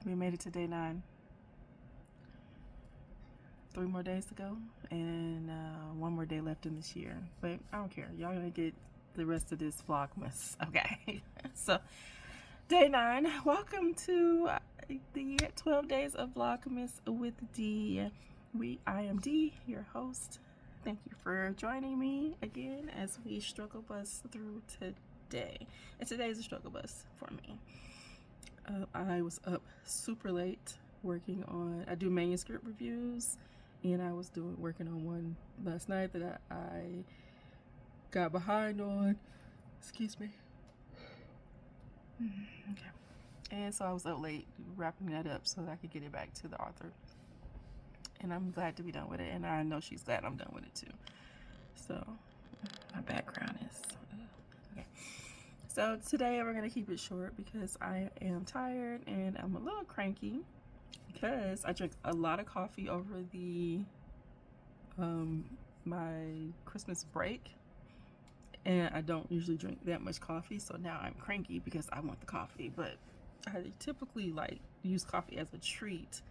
We made it to day 9. 3 more days to go, and 1 more day left in this year. But I don't care. Y'all gonna get the rest of this Vlogmas. Okay. So, day 9. Welcome to the 12 days of Vlogmas with D. I am D, your host. Thank you for joining me again as we struggle bus through today. And today is a struggle bus for me. I was up super late working on, I do manuscript reviews, and I was working on one last night that I got behind on. Excuse me. Okay. And so I was up late wrapping that up so that I could get it back to the author. And I'm glad to be done with it, and I know she's glad I'm done with it too. So my background is okay. So today we're gonna keep it short because I am tired and I'm a little cranky because I drank a lot of coffee over the my Christmas break, and I don't usually drink that much coffee, so now I'm cranky because I want the coffee. But I typically like use coffee as a treat,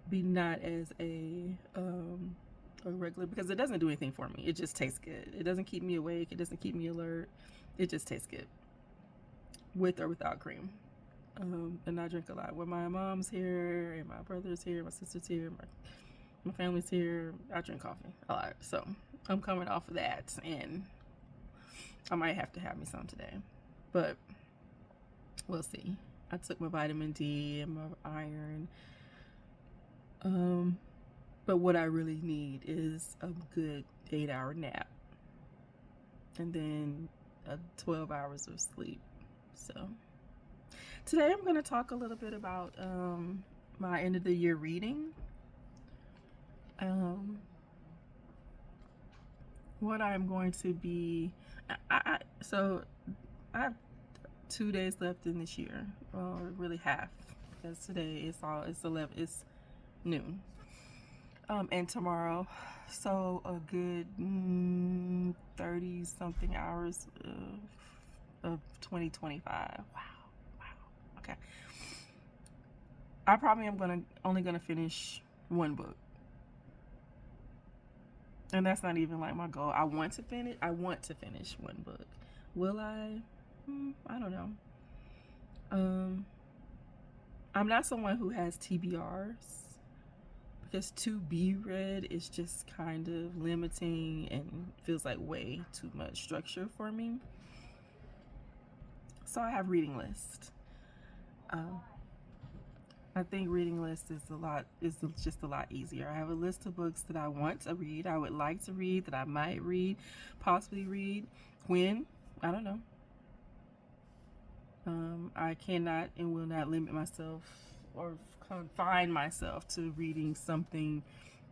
be not as a regular, because it doesn't do anything for me. It just tastes good. It doesn't keep me awake. It doesn't keep me alert. It just tastes good with or without cream. And I drink a lot when my mom's here and my brother's here, my sister's here, my family's here. I drink coffee a lot, so I'm coming off of that, and I might have to have me some today, but we'll see. I took my vitamin D and my iron, but what I really need is a good 8-hour nap and then 12 hours of sleep. So today I'm going to talk a little bit about my end of the year reading. What I'm going to be, so I have 2 days left in this year, or really half, because today it's noon, and tomorrow, so a good 30 something hours of 2025. Wow. Okay. I probably am only gonna finish one book. And that's not even like my goal. I want to finish one book. Will I? I don't know. I'm not someone who has TBRs, because to be read is just kind of limiting and feels like way too much structure for me. So I have reading list. I think reading list is just a lot easier. I have a list of books that I want to read, I would like to read, that I might read, possibly read. When? I don't know. I cannot and will not limit myself or confine myself to reading something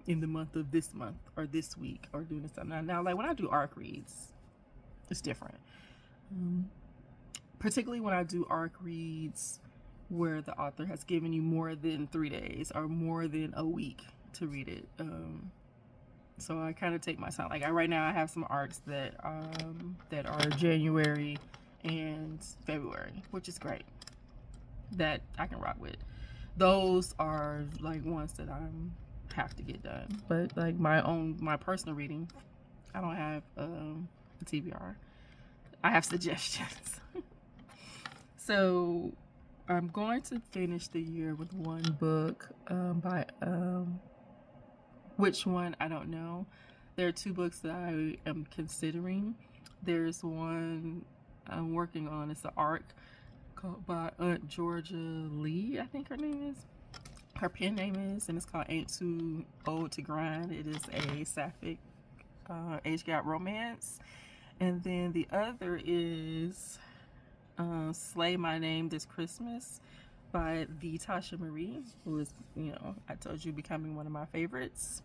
in the month of this month or this week or doing something. Now, like when I do ARC reads, it's different. Particularly when I do ARC reads where the author has given you more than 3 days or more than a week to read it. So I kind of take my time. Like right now I have some ARCs that are January and February, which is great, that I can rock with. Those are like ones that I have to get done. But like my personal reading, I don't have a TBR. I have suggestions. So I'm going to finish the year with one book by which one I don't know. There are 2 books that I am considering. There's one I'm working on. It's an ARC called by Aunt Georgia Lee, I think her name is. Her pen name is, and it's called Ain't Too Old to Grind. It is a sapphic age gap romance. And then the other is Slay My Name This Christmas by the Tasha Marie, who is, I told you, becoming one of my favorites.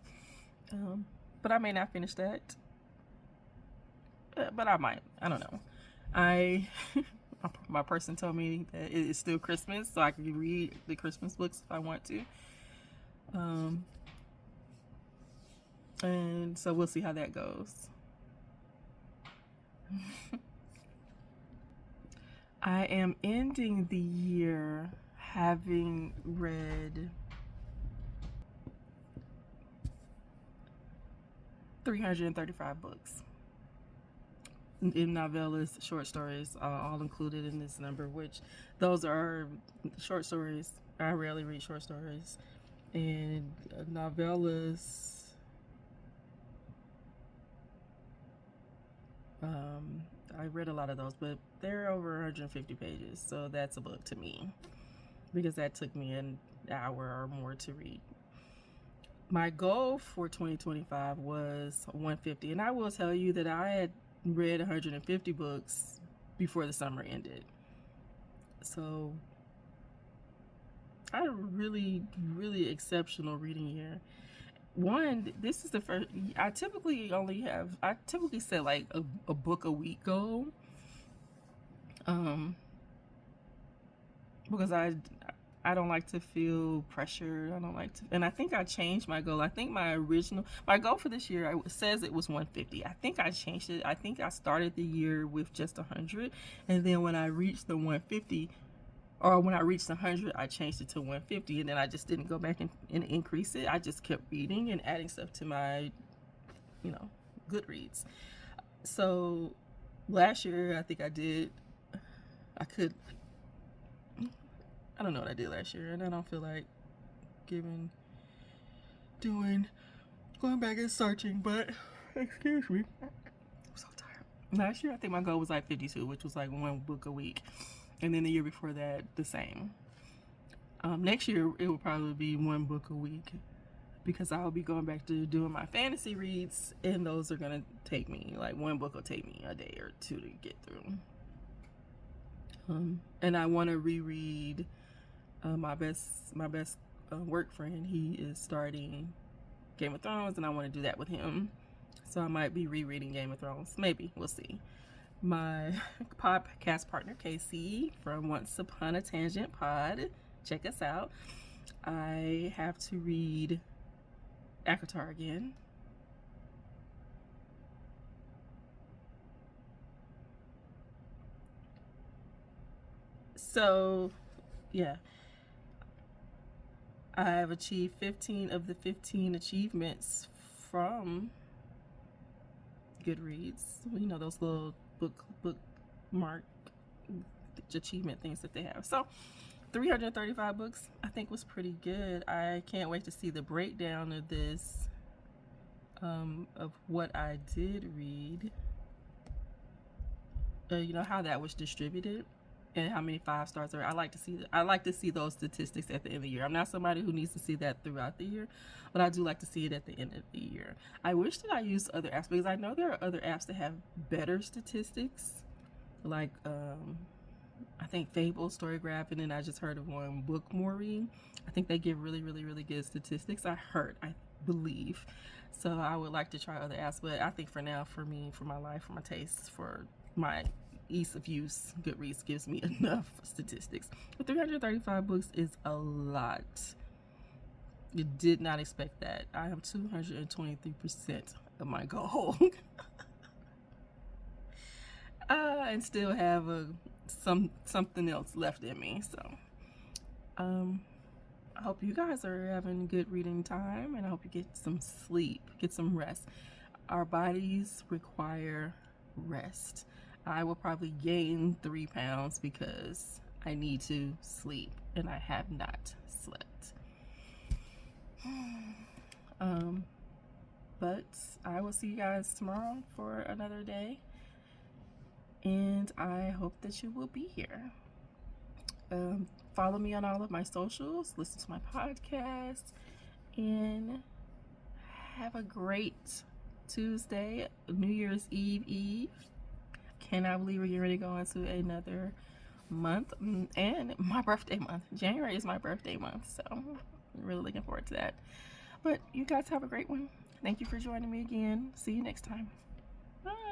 But I may not finish that. But I might. I don't know. My person told me that it is still Christmas, so I can read the Christmas books if I want to. And so we'll see how that goes. I am ending the year having read 335 books in novellas, short stories, all included in this number, which those are short stories. I rarely read short stories. And novellas, I read a lot of those, but they're over 150 pages, so that's a book to me because that took me an hour or more to read. My goal for 2025 was 150, and I will tell you that I had read 150 books before the summer ended. So I had a really, really exceptional reading year. One, this is the first, I typically set like a book a week goal. Because I don't like to feel pressured. I don't like to, and I think I changed my goal. I think my goal for this year, says it was 150. I think I changed it. I think I started the year with just 100, and then when I reached the 150, or when I reached 100, I changed it to 150, and then I just didn't go back and increase it. I just kept reading and adding stuff to my, Goodreads. So last year, I think I don't know what I did last year, and I don't feel like going back and searching, but excuse me, I'm so tired. Last year, I think my goal was like 52, which was like one book a week, and then the year before that, the same. Next year, it will probably be one book a week because I'll be going back to doing my fantasy reads, and those are gonna take me, like, one book will take me a day or two to get through. And I want to reread my best work friend. He is starting Game of Thrones, and I want to do that with him. So I might be rereading Game of Thrones. Maybe. We'll see. My podcast partner, Casey, from Once Upon a Tangent Pod. Check us out. I have to read ACOTAR again. So, yeah. I have achieved 15 of the 15 achievements from Goodreads. Those little bookmark achievement things that they have. So 335 books I think was pretty good. I can't wait to see the breakdown of this, of what I did read. How that was distributed and how many 5 stars are. I like to see those statistics at the end of the year. I'm not somebody who needs to see that throughout the year, but I do like to see it at the end of the year. I wish that I used other apps because I know there are other apps that have better statistics, like I think Fable, Storygraph, and then I just heard of one, Bookmori. I think they give really, really, really good statistics. I believe. So I would like to try other apps, but I think for now, for me, for my life, for my tastes, for my ease of use, Goodreads gives me enough statistics. But 335 books is a lot. You did not expect that. I am 223% of my goal. And still have something else left in me. So I hope you guys are having good reading time, and I hope you get some sleep, get some rest. Our bodies require rest. I will probably gain 3 pounds because I need to sleep, and I have not slept. But I will see you guys tomorrow for another day, and I hope that you will be here. Follow me on all of my socials, listen to my podcast, and have a great Tuesday, New Year's Eve. Cannot believe we're getting ready to go into another month, and my birthday month. January is my birthday month, so I'm really looking forward to that. But you guys have a great one. Thank you for joining me again. See you next time. Bye.